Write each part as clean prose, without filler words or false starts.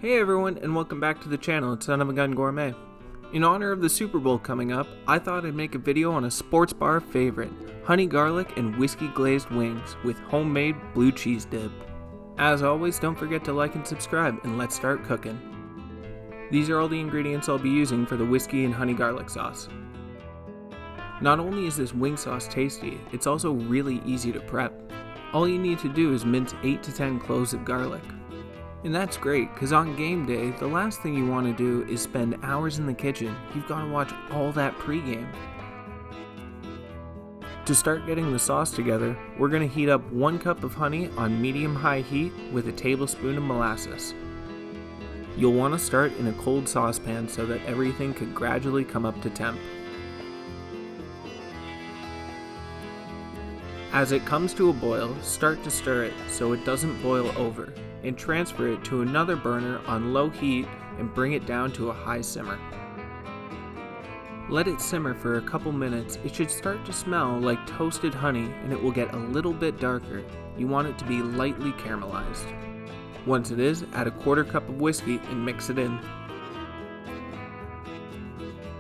Hey everyone, and welcome back to the channel. It's Son of a Gun Gourmet. In honor of the Super Bowl coming up, I thought I'd make a video on a sports bar favorite, honey garlic and whiskey glazed wings with homemade blue cheese dip. As always, don't forget to like and subscribe, and let's start cooking. These are all the ingredients I'll be using for the whiskey and honey garlic sauce. Not only is this wing sauce tasty, it's also really easy to prep. All you need to do is mince 8 to 10 cloves of garlic. And that's great, because on game day, the last thing you want to do is spend hours in the kitchen. You've got to watch all that pregame. To start getting the sauce together, we're going to heat up 1 cup of honey on medium-high heat with a tablespoon of molasses. You'll want to start in a cold saucepan so that everything could gradually come up to temp. As it comes to a boil, start to stir it so it doesn't boil over, and transfer it to another burner on low heat and bring it down to a high simmer. Let it simmer for a couple minutes. It should start to smell like toasted honey and it will get a little bit darker. You want it to be lightly caramelized. Once it is, add a 1/4 cup of whiskey and mix it in.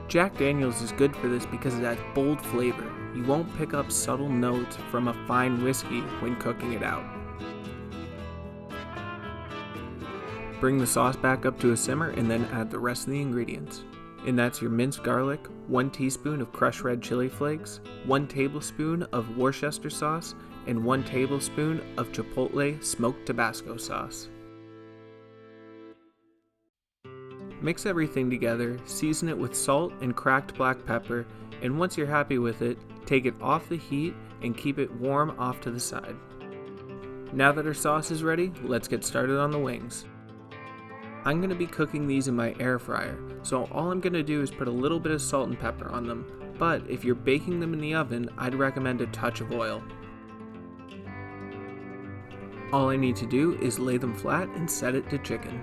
Jack Daniel's is good for this because it adds bold flavor. You won't pick up subtle notes from a fine whiskey when cooking it out. Bring the sauce back up to a simmer and then add the rest of the ingredients. And that's your minced garlic, 1 teaspoon of crushed red chili flakes, 1 tablespoon of Worcestershire sauce, and 1 tablespoon of Chipotle smoked Tabasco sauce. Mix everything together, season it with salt and cracked black pepper, and once you're happy with it, take it off the heat and keep it warm off to the side. Now that our sauce is ready, let's get started on the wings. I'm going to be cooking these in my air fryer, so all I'm going to do is put a little bit of salt and pepper on them, but if you're baking them in the oven, I'd recommend a touch of oil. All I need to do is lay them flat and set it to chicken.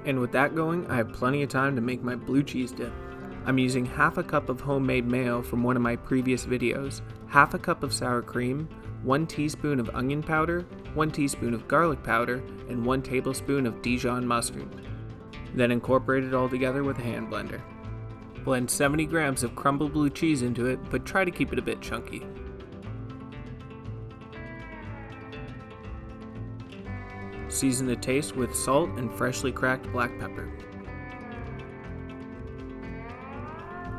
And with that going, I have plenty of time to make my blue cheese dip. I'm using 1/2 cup of homemade mayo from one of my previous videos, 1/2 cup of sour cream, 1 teaspoon of onion powder, 1 teaspoon of garlic powder, and 1 tablespoon of Dijon Mustard. Then incorporate it all together with a hand blender. Blend 70 grams of crumbled blue cheese into it, but try to keep it a bit chunky. Season to taste with salt and freshly cracked black pepper.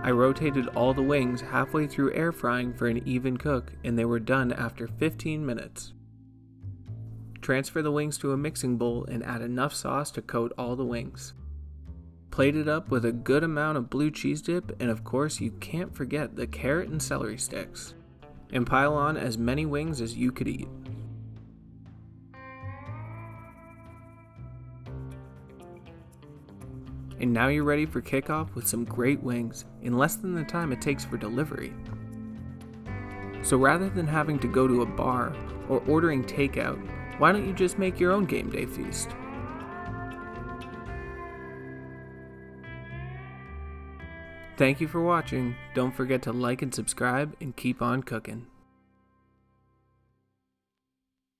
I rotated all the wings halfway through air frying for an even cook, and they were done after 15 minutes. Transfer the wings to a mixing bowl and add enough sauce to coat all the wings. Plate it up with a good amount of blue cheese dip, and of course you can't forget the carrot and celery sticks. And pile on as many wings as you could eat. And now you're ready for kickoff with some great wings in less than the time it takes for delivery. So rather than having to go to a bar or ordering takeout, why don't you just make your own game day feast? Thank you for watching. Don't forget to like and subscribe and keep on cooking.